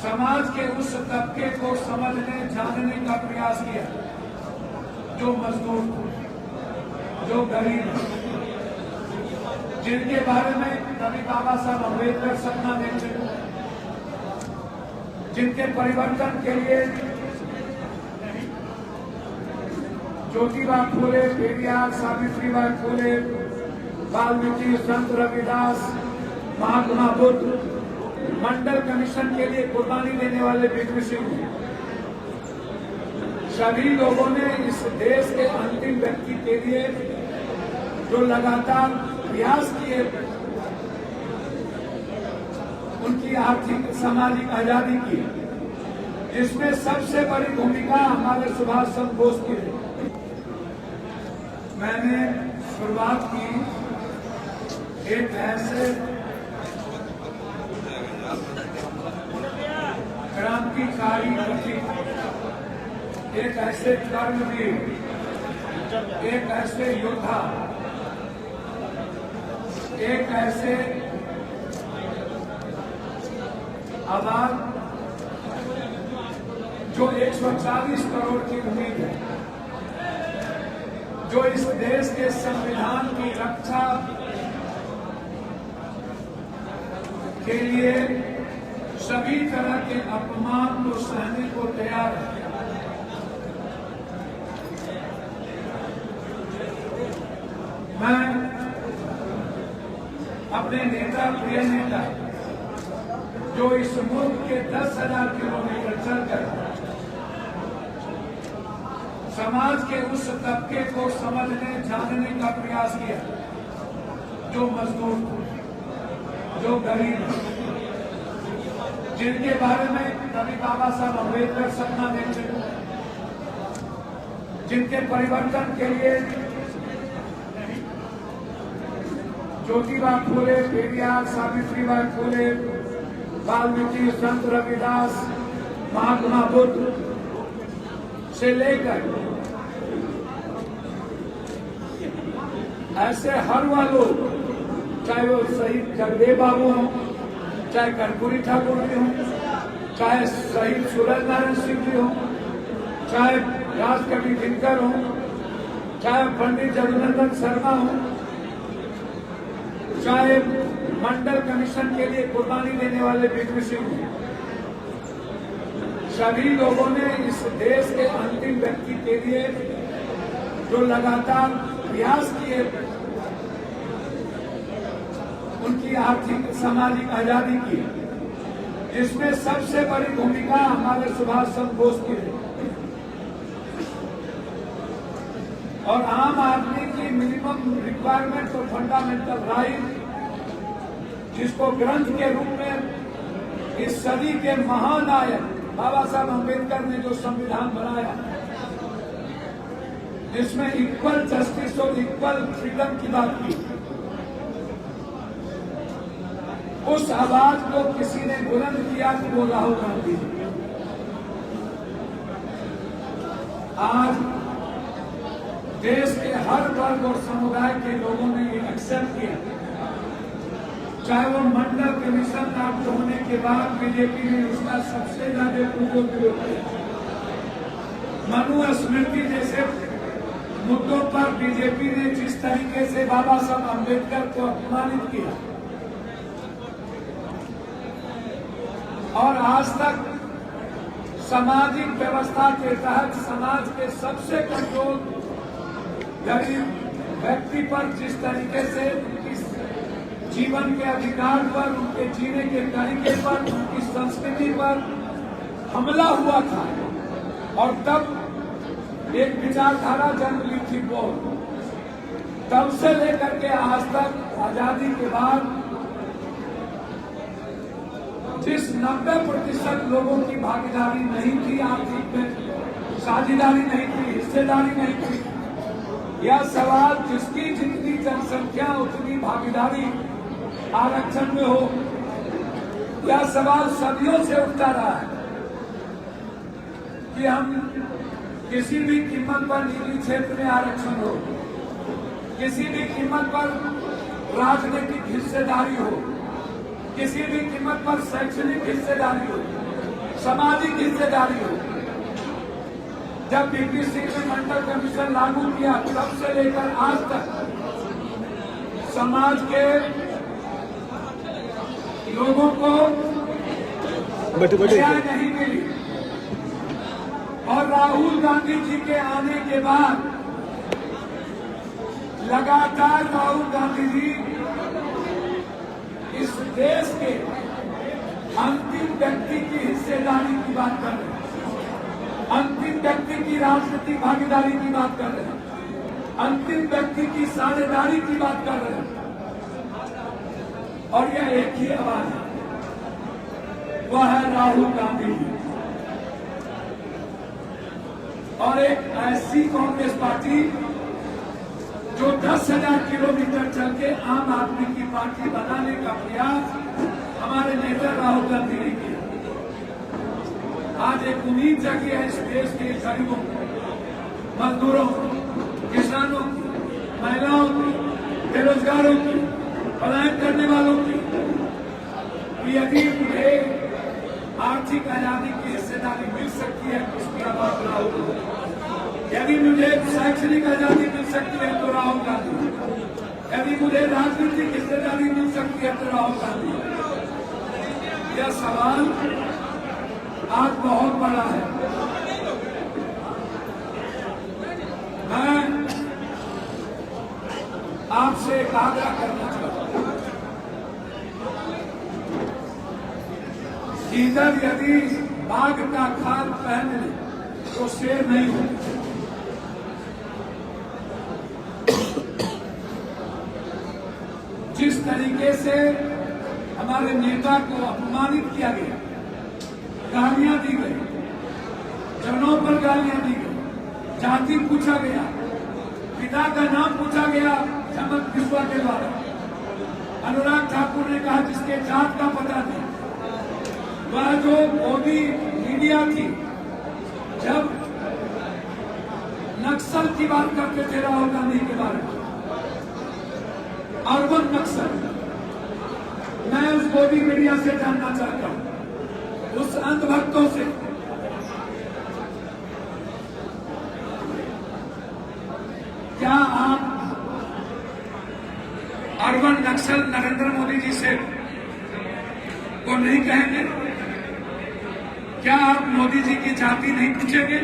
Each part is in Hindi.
समाज के उस तबके को समझने जानने का प्रयास किया जो मजदूर थे, जो गरीब थे, जिनके बारे में कभी बाबा साहब अम्बेडकर सपना देखते थे, जिनके परिवर्तन के लिए ज्योतिबा फूले, पेरियार, सावित्रीबाई फूले, वाल्मीकि, संत रविदास, महात्मा बुद्ध, मंडल कमीशन के लिए कुर्बानी देने वाले बिक्रम सिंह, सभी लोगों ने इस देश के अंतिम व्यक्ति के लिए जो लगातार प्रयास किए, उनकी आर्थिक सामाजिक आजादी की, जिसमें सबसे बड़ी भूमिका हमारे सुभाष चंद्र बोस की है। मैंने शुरुआत की एक ऐसे क्रांतिकारी प्रतीक, एक ऐसे कर्मवीर, एक ऐसे योद्धा, एक ऐसे आवाज जो 140 करोड़ की उम्मीद है, जो इस देश के संविधान की रक्षा के लिए सभी तरह के अपमान को सहने को तैयार है। मैं अपने नेता, प्रिय नेता, जो इस मुल्क के 10,000 किलोमीटर चलकर समाज के उस तबके को समझने जानने का प्रयास किया जो मजदूर थे, जो गरीब थे, जिनके बारे में कभी बाबा साहब अम्बेडकर सपना देखते थे, जिनके परिवर्तन के लिए ज्योतिबा फूले, पेरियार, सावित्रीबाई फूले, वाल्मीकि, संत रविदास, महात्मा बुद्ध से लेकर ऐसे हर वालों, चाहे वो शहीद जगदेव बाबू हों, चाहे कर्पूरी ठाकुर जी हों, चाहे शहीद सूरज नारायण सिंह जी हों, चाहे राजकवि दिनकर हों, चाहे पंडित जगनंदन शर्मा हों, चाहे मंडल कमीशन के लिए कुर्बानी देने वाले बिक्रम सिंह हों, सभी लोगों ने इस देश के अंतिम व्यक्ति के लिए जो लगातार प्रयास किए, उनकी आर्थिक सामाजिक आजादी की, जिसमें सबसे बड़ी भूमिका हमारे सुभाष चंद्र बोस की है। और आम आदमी की मिनिमम रिक्वायरमेंट और फंडामेंटल राइट, जिसको ग्रंथ के रूप में इस सदी के महानायक बाबा साहब अम्बेडकर ने जो संविधान बनाया, जिसमें इक्वल जस्टिस और इक्वल फ्रीडम की बात की, उस आवाज को किसी ने बुलंद किया कि वो राहुल गांधी। आज देश के हर वर्ग और समुदाय के लोगों ने ये एक्सेप्ट किया, चाहे वो मंडल कमीशन प्राप्त होने के बाद बीजेपी ने उसका सबसे ज्यादा विरोध किया, मनु स्मृति जैसे मुद्दों पर बीजेपी ने जिस तरीके से बाबा साहब अम्बेडकर को अपमानित किया, और आज तक सामाजिक व्यवस्था के तहत समाज के सबसे कमजोर गरीब व्यक्ति पर जिस तरीके से इस जीवन के अधिकार पर, उनके जीने के तरीके पर, उनकी संस्कृति पर हमला हुआ था, और तब एक विचारधारा जन्म ली थी वो, तब से लेकर के आज तक आजादी के बाद जिस 90% लोगों की भागीदारी नहीं थी, आर्थिक में साझेदारी नहीं थी, हिस्सेदारी नहीं थी, यह सवाल जिसकी जितनी जनसंख्या उतनी भागीदारी आरक्षण में हो, यह सवाल सदियों से उठता रहा है कि हम किसी भी कीमत पर निजी क्षेत्र में आरक्षण हो, किसी भी कीमत पर राजनीतिक हिस्सेदारी हो, किसी भी कीमत पर शैक्षणिक हिस्सेदारी हो, सामाजिक हिस्सेदारी हो। जब बीपीसी ने मंडल कमीशन लागू किया तब से लेकर आज तक समाज के लोगों को न्याय नहीं मिली और राहुल गांधी जी के आने के बाद लगातार राहुल गांधी जी इस देश के अंतिम व्यक्ति की हिस्सेदारी की बात कर रहे हैं, अंतिम व्यक्ति की राजनीतिक भागीदारी की बात कर रहे हैं, अंतिम व्यक्ति की साझेदारी की बात कर रहे हैं। और यह एक ही आवाज है, वह है राहुल गांधी जी। और एक ऐसी कांग्रेस पार्टी जो 10,000 किलोमीटर चल के आम आदमी की पार्टी बनाने का प्रयास हमारे नेता राहुल गांधी ने किया। आज एक उम्मीद जगी है इस देश के गरीबों, मजदूरों, किसानों, महिलाओं, बेरोजगारों की, पलायन करने वालों की, यदि उन्हें आर्थिक आजादी की हिस्सेदारी मिल सकती है तो उसकी आवाज राहुल, यदि मुझे शैक्षणिक आजादी मिल सकती है तो राहुल गांधी, यदि मुझे राजनीतिक हिस्सेदारी मिल सकती है तो राहुल गांधी। यह सवाल आज बहुत बड़ा है। मैं आपसे एक आग्रह करना चाहता हूं, इधर यदि बाघ का खाल पहन ले तो शेर नहीं हो। जिस तरीके से हमारे नेता को अपमानित किया गया, गालियां दी गई, जनों पर गालियां दी गई, जाति पूछा गया, पिता का नाम पूछा गया हेमंत बिस्वा के द्वारा। अनुराग ठाकुर ने कहा जिसके जात का पता नहीं। वह जो मोदी मीडिया थी, जब नक्सल की बात करते थे राहुल गांधी के बारे में, अर्बन नक्सल, मैं उस मोदी मीडिया से जानना चाहता हूं, उस अंधभक्तों से, क्या आप अर्बन नक्सल नरेंद्र मोदी जी से को नहीं कहेंगे? क्या आप मोदी जी की जाति नहीं पूछेंगे?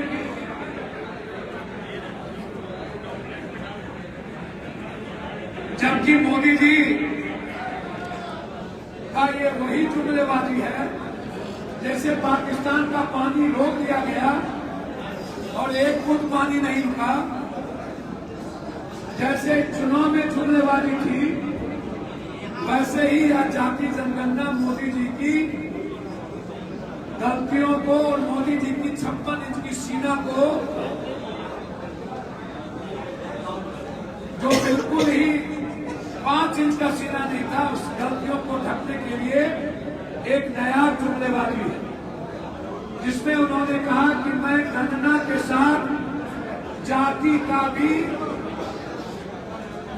जबकि मोदी जी का ये वही जुमलेबाजी है जैसे पाकिस्तान का पानी रोक दिया गया और एक फुट पानी नहीं रुका, जैसे चुनाव में जुमलेबाजी थी, वैसे ही यह जाति जनगणना मोदी जी की गलतियों को और मोदी जी की 56 इंच की सीना को, जो बिल्कुल ही 5 इंच का सीना नहीं था, उस गलतियों को ढकने के लिए एक नया जुमलेबाजी है, जिसमें उन्होंने कहा कि मैं गणना के साथ जाति का भी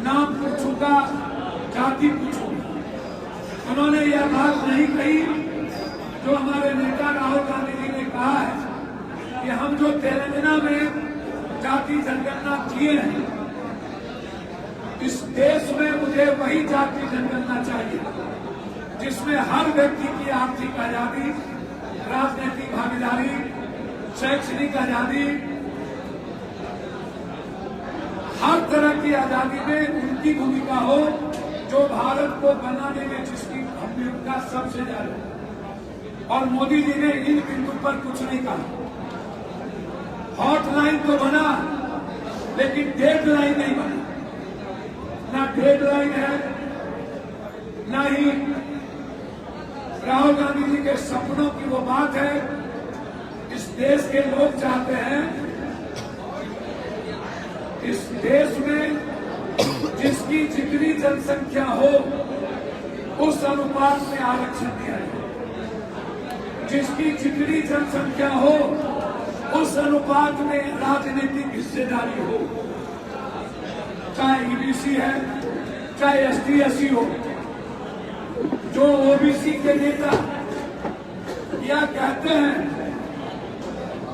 नाम पूछूंगा, जाति पूछूंगा। उन्होंने यह बात नहीं कही जो हमारे नेता राहुल गांधी जी ने कहा है कि हम जो तेलंगाना में जाति जनगणना किए हैं, इस देश में मुझे वही जाति जनगणना चाहिए जिसमें हर व्यक्ति की आर्थिक आजादी, राजनीतिक भागीदारी, शैक्षणिक आजादी, हर तरह की आजादी में उनकी भूमिका हो, जो भारत को बनाने में जिसकी भूमिका सबसे ज्यादा। और मोदी जी ने इन बिंदु पर कुछ नहीं कहा। हॉटलाइन तो बना लेकिन डेडलाइन नहीं बना। ना डेडलाइन है, ना ही राहुल गांधी जी के सपनों की वो बात है। इस देश के लोग चाहते हैं, इस देश में जिसकी जितनी जनसंख्या हो उस अनुपात में आरक्षण दिया जाए, जिसकी जितनी जनसंख्या हो उस अनुपात में राजनीतिक हिस्सेदारी हो, चाहे ईबीसी है, चाहे एसटी एससी हो। जो ओबीसी के नेता या कहते हैं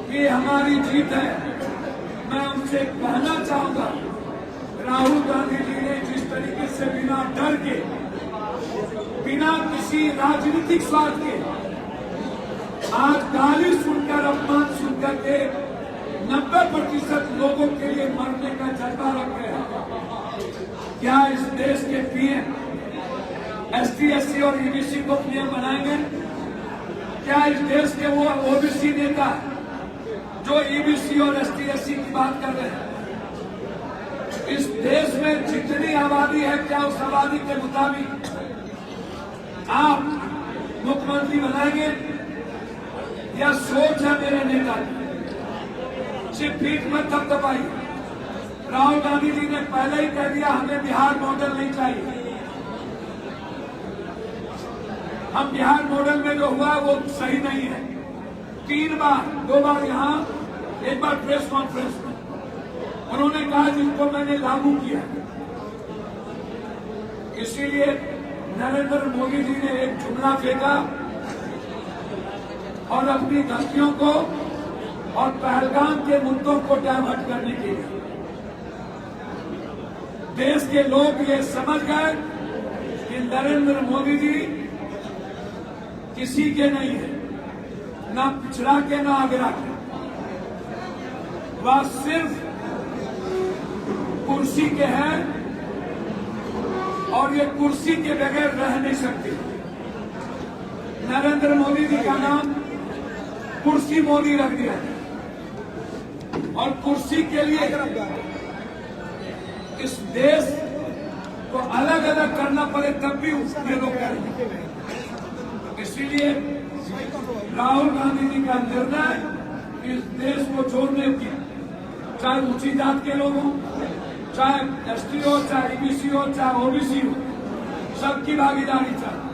कि हमारी जीत है, मैं उनसे कहना चाहूंगा, राहुल गांधी जी ने जिस तरीके से बिना डर के, बिना किसी राजनीतिक स्वार्थ के आज गाली सुनकर, अपमान सुनकर के 90% लोगों के लिए मरने का जज्बा रख रहे हैं। क्या इस देश के पीएम एसटी, एससी और ईबीसी को पीएम बनाएंगे? क्या इस देश के वो ओबीसी नेता जो ईबीसी और एसटी, एससी की बात कर रहे हैं? इस देश में जितनी आबादी है, क्या उस आबादी के मुताबिक आप मुख्यमंत्री बनाएंगे? या सोच है मेरे नेता की, सिर्फ पीठ में थपथपाई। राहुल गांधी जी ने पहले ही कह दिया, हमें बिहार मॉडल नहीं चाहिए। हम बिहार मॉडल में जो हुआ वो सही नहीं है। 3 बार, 2 बार यहां, 1 बार प्रेस कॉन्फ्रेंस में उन्होंने कहा जिसको मैंने लागू किया। इसीलिए नरेंद्र मोदी जी ने एक जुमला फेंका और अपनी गलतियों को और पहलगाम के मुद्दों को डाइवर्ट करने के लिए देश के लोग ये समझ गए कि नरेंद्र मोदी जी किसी के नहीं है, ना पिछड़ा के ना आगरा के, वह सिर्फ कुर्सी के हैं और ये कुर्सी के बगैर रह नहीं सकते। नरेंद्र मोदी जी का नाम कुर्सी मोदी रख दिया और कुर्सी के लिए इस देश को अलग अलग करना पड़े तब भी ये लोग करेंगे। इसीलिए राहुल गांधी जी का निर्णय इस देश को जोड़ने की, चाहे ऊंची जात के लोग हों, चाहे एसटी हो, चाहे ईबीसी हो, चाहे ओबीसी हो, सबकी भागीदारी चाहिए।